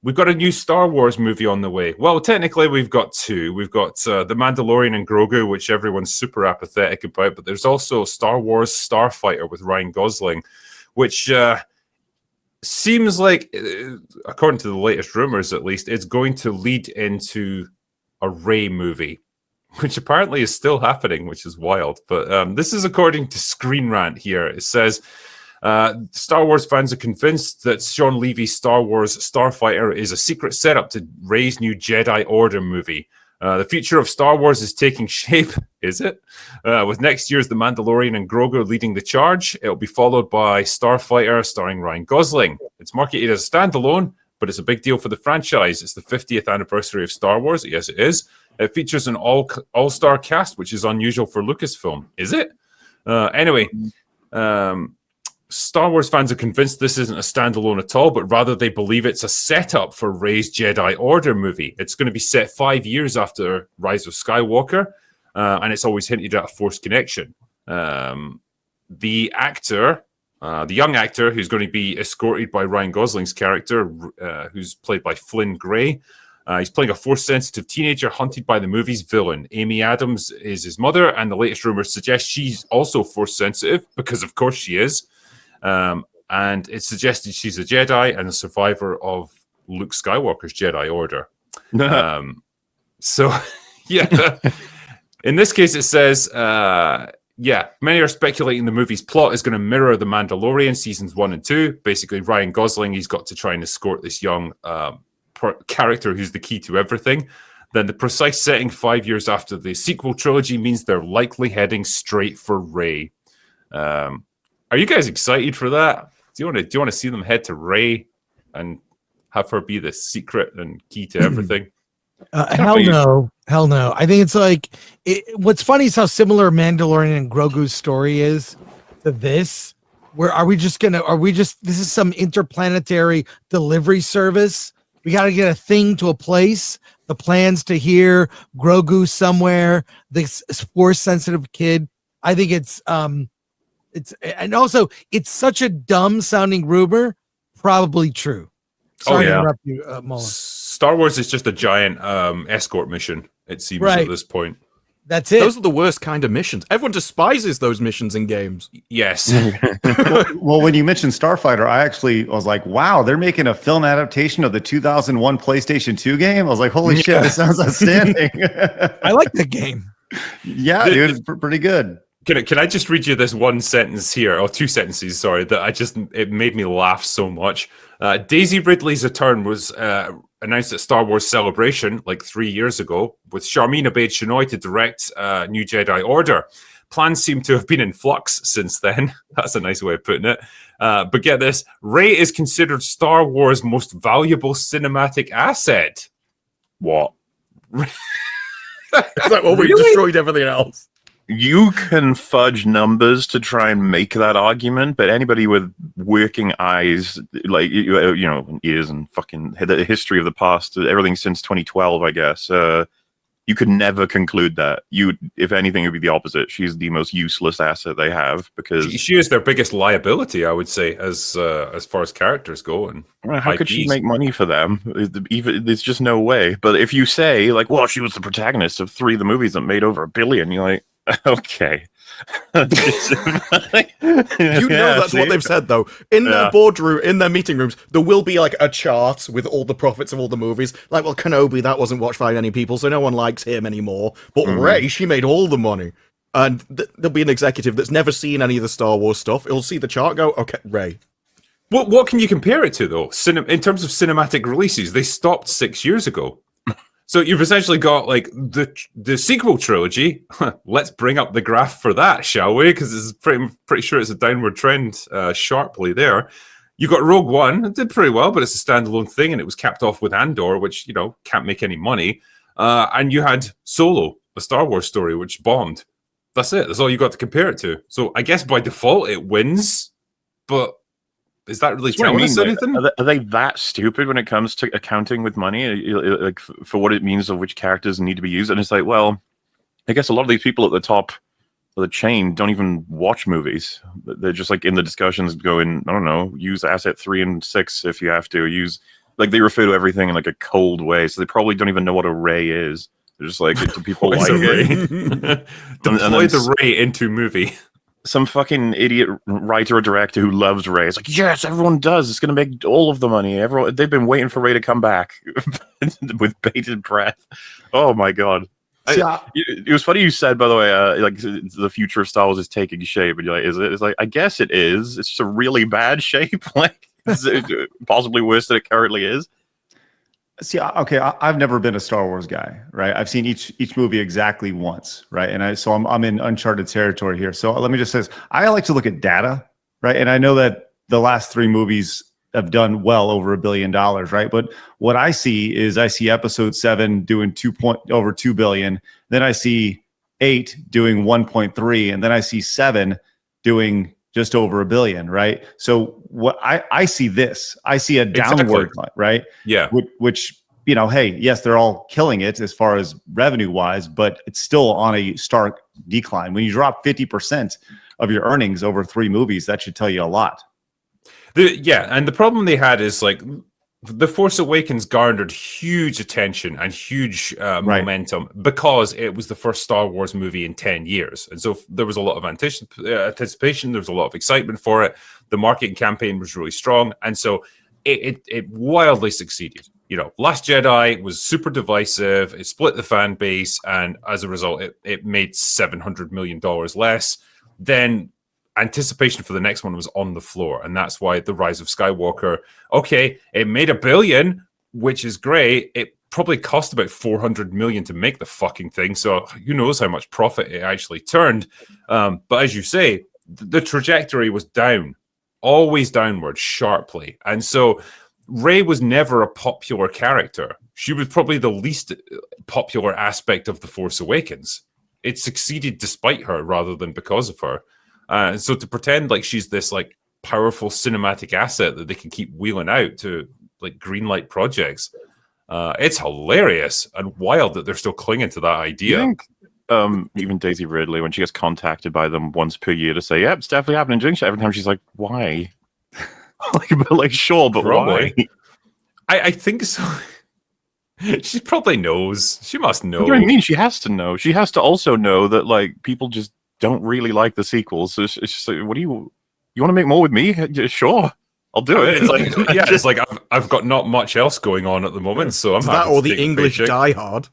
we've got a new Star Wars movie on the way. Well, technically, we've got two. We've got The Mandalorian and Grogu, which everyone's super apathetic about, but there's also Star Wars Starfighter with Ryan Gosling, which seems like, according to the latest rumors at least, it's going to lead into a Rey movie, which apparently is still happening, which is wild. But this is according to Screen Rant here. It says, Star Wars fans are convinced that Sean Levy's Star Wars Starfighter is a secret setup to Rey's new Jedi Order movie. The future of Star Wars is taking shape, is it? With next year's The Mandalorian and Grogu leading the charge, it'll be followed by Starfighter starring Ryan Gosling. It's marketed as a standalone, but it's a big deal for the franchise. It's the 50th anniversary of Star Wars. Yes, it is. It features an all-star cast, which is unusual for Lucasfilm. Is it? Anyway, Star Wars fans are convinced this isn't a standalone at all, but rather they believe it's a setup for Rey's Jedi Order movie. It's going to be set 5 years after Rise of Skywalker, and it's always hinted at a Force connection. The actor, the young actor who's going to be escorted by Ryan Gosling's character, who's played by Flynn Gray, he's playing a Force-sensitive teenager hunted by the movie's villain. Amy Adams is his mother, and the latest rumors suggest she's also Force-sensitive, because of course she is. And it's suggested she's a Jedi and a survivor of Luke Skywalker's Jedi Order. So, yeah. In this case, it says, many are speculating the movie's plot is going to mirror The Mandalorian seasons 1 and 2. Basically, Ryan Gosling, he's got to try and escort this young character who's the key to everything. Then the precise setting 5 years after the sequel trilogy means they're likely heading straight for Rey. Are you guys excited for that? Do you want to see them head to Rey and have her be the secret and key to everything? Hell no. I think it's like what's funny is how similar Mandalorian and Grogu's story is to this. Where this is some interplanetary delivery service. We got to get a thing to a place. The plans to hear Grogu somewhere. This Force sensitive kid. I think it's such a dumb sounding rumor, probably true. Sorry to interrupt you, Mullen. Star Wars is just a giant escort mission, it seems, at this point. That's it. Those are the worst kind of missions. Everyone despises those missions in games. Yes. well, when you mentioned Starfighter, I was like, wow, they're making a film adaptation of the 2001 PlayStation 2 game. I was like, holy shit, this sounds outstanding. I like the game. Yeah, dude, it's pretty good. Can I just read you this one sentence here, or two sentences, sorry, that it made me laugh so much. Daisy Ridley's return was announced at Star Wars Celebration like 3 years ago, with Sharmeen Obaid-Chinoy to direct New Jedi Order. Plans seem to have been in flux since then. That's a nice way of putting it. But get this, Rey is considered Star Wars' most valuable cinematic asset. What? It's like, well, we've destroyed everything else. You can fudge numbers to try and make that argument, but anybody with working eyes, like, ears and fucking the history of the past, everything since 2012, I guess, you could never conclude that. If anything, it would be the opposite. She's the most useless asset they have, because she is their biggest liability, I would say, as far as characters go. And how could she make money for them? There's just no way. But if you say, like, well, she was the protagonist of 3 of the movies that made over $1 billion, you're like, okay. That's what they've said, though. In their boardroom, in their meeting rooms, there will be like a chart with all the profits of all the movies. Like, well, Kenobi, that wasn't watched by many people, so no one likes him anymore. But Rey, she made all the money. And there'll be an executive that's never seen any of the Star Wars stuff. He'll see the chart, go, okay, Rey. What can you compare it to, though? In terms of cinematic releases, they stopped 6 years ago. So you've essentially got like the sequel trilogy. Let's bring up the graph for that, shall we? Because it's pretty sure it's a downward trend sharply there. You got Rogue One. It did pretty well, but it's a standalone thing, and it was capped off with Andor, which can't make any money. And you had Solo, a Star Wars story, which bombed. That's it. That's all you got to compare it to. So I guess by default it wins, but is that really telling us anything? Are they that stupid when it comes to accounting with money, like for what it means of which characters need to be used? And it's like, well, I guess a lot of these people at the top of the chain don't even watch movies. They're just like in the discussions going, I don't know, use asset 3 and 6 if you have to. Use like they refer to everything in like a cold way, so they probably don't even know what a Rey is. They're just like, do people like it? Deploy the Rey into movie. Some fucking idiot writer or director who loves Rey is like, yes, everyone does. It's going to make all of the money. They've been waiting for Rey to come back with bated breath. Oh my god. It was funny you said, by the way, like the future of Star Wars is taking shape, and you're like, is it? It's like, I guess it is. It's just a really bad shape, like possibly worse than it currently is. See, okay, I've never been a Star Wars guy, right? I've seen each movie exactly once, right? And so I'm in uncharted territory here. So let me just say this. I like to look at data, right? And I know that the last 3 movies have done well over $1 billion, right? But what I see is Episode 7 doing over $2 billion. Then I see 8 doing 1.3, and then I see 7 doing just over $1 billion, right? So what I see this, I see a downward climb, right? Yeah. Which, you know, hey, yes, they're all killing it as far as revenue wise, but it's still on a stark decline. When you drop 50% of your earnings over 3 movies, that should tell you a lot. And the problem they had is like The Force Awakens garnered huge attention and huge momentum because it was the first Star Wars movie in 10 years. And so there was a lot of anticipation. There was a lot of excitement for it. The marketing campaign was really strong. And so it wildly succeeded. You know, Last Jedi was super divisive. It split the fan base. And as a result, it made $700 million less. Then anticipation for the next one was on the floor, and that's why The Rise of Skywalker, okay, it made $1 billion, which is great. It probably cost about $400 million to make the fucking thing, so who knows how much profit it actually turned. But as you say, the trajectory was down, always downward, sharply. And so Rey was never a popular character. She was probably the least popular aspect of The Force Awakens. It succeeded despite her rather than because of her. So to pretend like she's this like powerful cinematic asset that they can keep wheeling out to like greenlight projects, it's hilarious and wild that they're still clinging to that idea. You think, even Daisy Ridley, when she gets contacted by them once per year to say, "Yep, it's definitely happening," every time she's like, "Why?" like sure, but Probably. why? I think so. She probably knows. She must know. What do you mean? She has to know. She has to also know that like people just don't really like the sequels. So it's just like, what do you want to make more with me? Sure, I'll do it. It's like, it's like I've got not much else going on at the moment, so I'm that or the English Die Hard.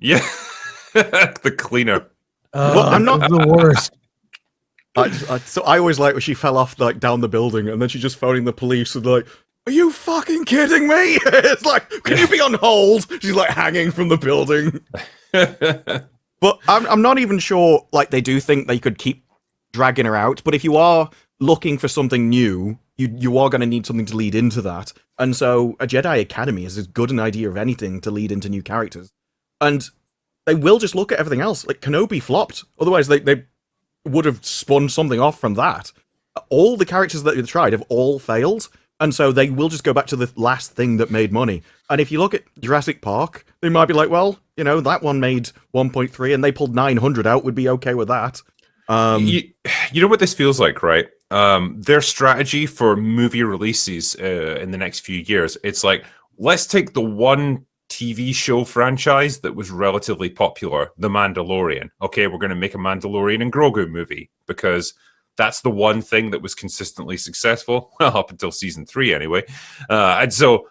Yeah, the cleaner. Well, I'm not the worst. So I always like when she fell off like down the building, and then she's just phoning the police and like, "Are you fucking kidding me?" It's like, "Can you be on hold?" She's like hanging from the building. But I'm not even sure, like, they do think they could keep dragging her out. But if you are looking for something new, you are going to need something to lead into that. And so a Jedi Academy is as good an idea of anything to lead into new characters. And they will just look at everything else. Like, Kenobi flopped. Otherwise, they would have spun something off from that. All the characters that they've tried have all failed. And so they will just go back to the last thing that made money. And if you look at Jurassic Park, they might be like, well, you know, that one made 1.3 and they pulled 900 out, would be okay with that. You know what this feels like, right? Their strategy for movie releases in the next few years, it's like, let's take the one TV show franchise that was relatively popular, The Mandalorian. Okay, we're going to make a Mandalorian and Grogu movie because that's the one thing that was consistently successful, well, up until season 3 anyway. And so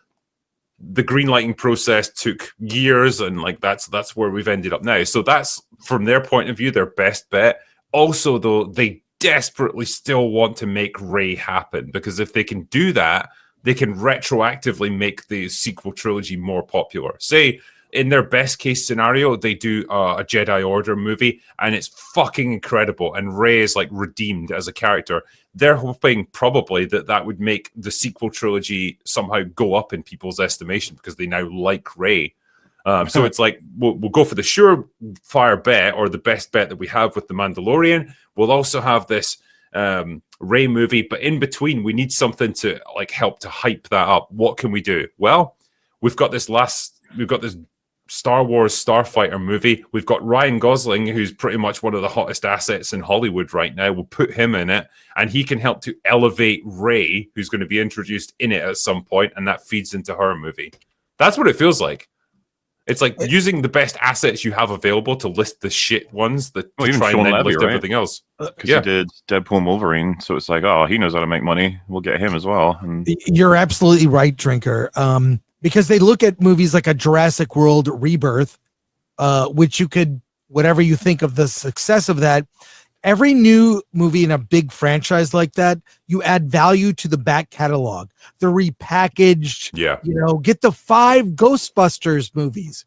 the greenlighting process took years, and like that's where we've ended up now. So that's, from their point of view, their best bet. Also, though, they desperately still want to make Rey happen, because if they can do that, they can retroactively make the sequel trilogy more popular. Say, in their best case scenario, they do a Jedi Order movie and it's fucking incredible and Rey is like redeemed as a character. They're hoping probably that would make the sequel trilogy somehow go up in people's estimation because they now like Rey. So it's like, we'll go for the surefire bet, or the best bet that we have with The Mandalorian. We'll also have this Rey movie, but in between, we need something to like help to hype that up. What can we do? Well, we've got this Star Wars Starfighter movie. We've got Ryan Gosling, who's pretty much one of the hottest assets in Hollywood right now. We'll put him in it, and he can help to elevate Rey, who's going to be introduced in it at some point, and that feeds into her movie. That's what it feels like. It's like using the best assets you have available to list the shit ones that to try and then list everything else. Because he did Deadpool and Wolverine, so it's like, oh, he knows how to make money. We'll get him as well. And you're absolutely right, Drinker. Because they look at movies like a Jurassic World Rebirth, which you could, whatever you think of the success of that, every new movie in a big franchise like that, you add value to the back catalog. The repackaged, get the 5 Ghostbusters movies.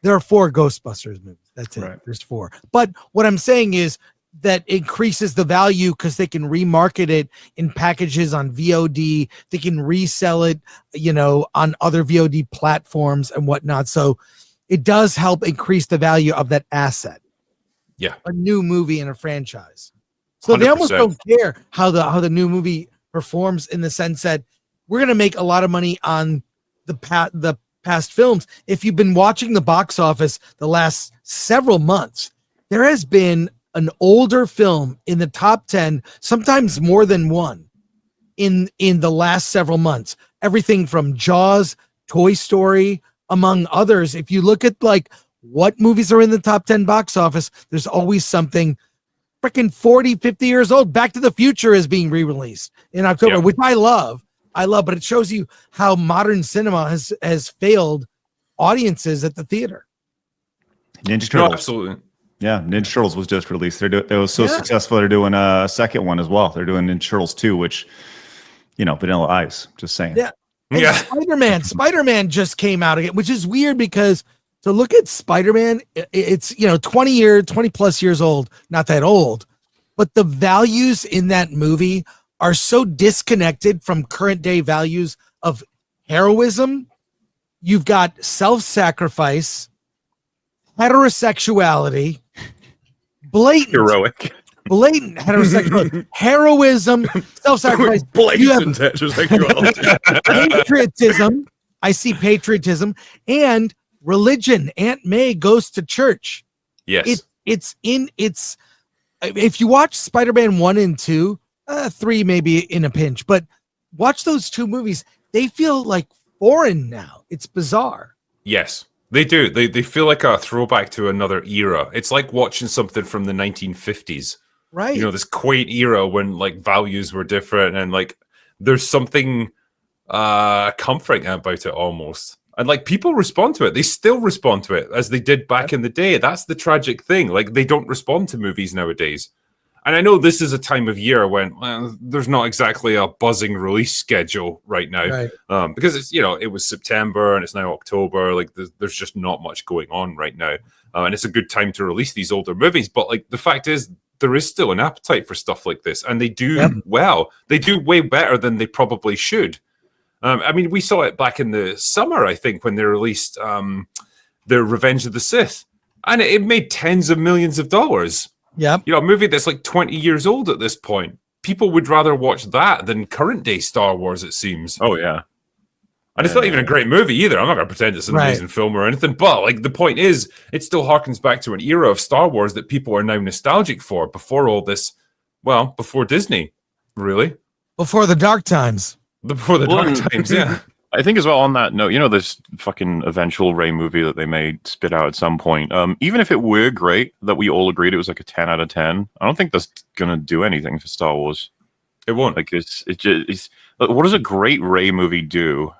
There are 4 Ghostbusters movies. That's it. Right. There's 4. But what I'm saying is that increases the value because they can remarket it in packages on VOD. They can resell it, on other VOD platforms and whatnot. So it does help increase the value of that asset. Yeah. A new movie in a franchise. So 100%. They almost don't care how the new movie performs, in the sense that we're going to make a lot of money on the past films. If you've been watching the box office the last several months, there has been an older film in the top 10, sometimes more than one, in the last several months. Everything from Jaws, Toy Story, among others. If you look at like what movies are in the top 10 box office, there's always something freaking 40, 50 years old. Back to the Future is being re-released in October, which I love, but it shows you how modern cinema has failed audiences at the theater. Ninja Turtles. No, absolutely. Yeah, Ninja Turtles was just released. They was so successful, they're doing a second one as well. They're doing Ninja Turtles 2, which, Vanilla Ice, just saying. Yeah. And Spider-Man just came out again, which is weird because to look at Spider-Man, it's 20 plus years old, not that old, but the values in that movie are so disconnected from current day values of heroism. You've got self-sacrifice, heterosexuality, blatant heterosexuality, heroism, self-sacrifice, blatant heterosexuality, patriotism. I see patriotism and religion. Aunt May goes to church. Yes, it's if you watch Spider-Man 1 and 2, 3 maybe in a pinch, but watch those 2 movies. They feel like foreign now. It's bizarre. Yes. They do. They feel like a throwback to another era. It's like watching something from the 1950s. Right. This quaint era when like values were different and like there's something comforting about it almost. And like people respond to it. They still respond to it as they did back in the day. That's the tragic thing. Like they don't respond to movies nowadays. And I know this is a time of year when there's not exactly a buzzing release schedule right now, because it's it was September and it's now October. Like there's just not much going on right now, and it's a good time to release these older movies. But like the fact is, there is still an appetite for stuff like this, and they do well. They do way better than they probably should. I mean, we saw it back in the summer, I think, when they released the Revenge of the Sith, and it made tens of millions of dollars. Yeah, a movie that's like 20 years old at this point. People would rather watch that than current day Star Wars, it seems. Oh, yeah. And it's not even a great movie either. I'm not going to pretend it's an amazing film or anything. But like the point is, it still harkens back to an era of Star Wars that people are now nostalgic for before all this, before Disney, really. Before the dark times. Before the dark times, yeah. I think as well on that note, this fucking eventual Rey movie that they may spit out at some point, even if it were great, that we all agreed it was like a 10 out of 10, I don't think that's going to do anything for Star Wars. It won't. Like it's what does a great Rey movie do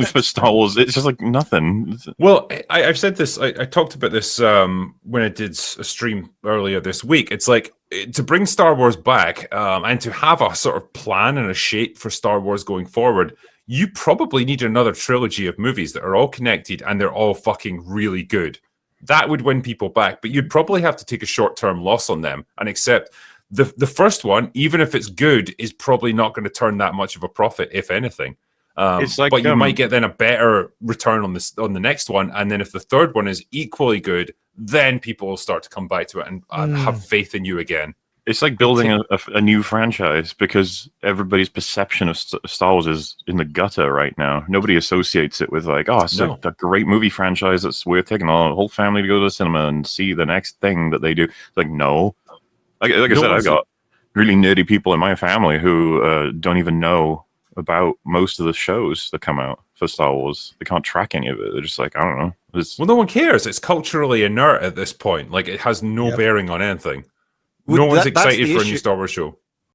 for Star Wars? It's just like nothing. Well, I've said this, I talked about this when I did a stream earlier this week. It's like to bring Star Wars back and to have a sort of plan and a shape for Star Wars going forward, you probably need another trilogy of movies that are all connected and they're all fucking really good. That would win people back, but you'd probably have to take a short-term loss on them and accept the first one, even if it's good, is probably not going to turn that much of a profit, if anything. It's like, but you might get then a better return on the next one, and then if the third one is equally good, then people will start to come back to it and have faith in you again. It's like building a new franchise because everybody's perception of Star Wars is in the gutter right now. Nobody associates it with like, oh, it's a great movie franchise that's worth taking the whole family to go to the cinema and see the next thing that they do. It's like, no. Like I said, I've got really nerdy people in my family who don't even know about most of the shows that come out for Star Wars. They can't track any of it. They're just like, I don't know. Well, no one cares. It's culturally inert at this point. Like, it has no bearing on anything. No one's excited for a new Star Wars show.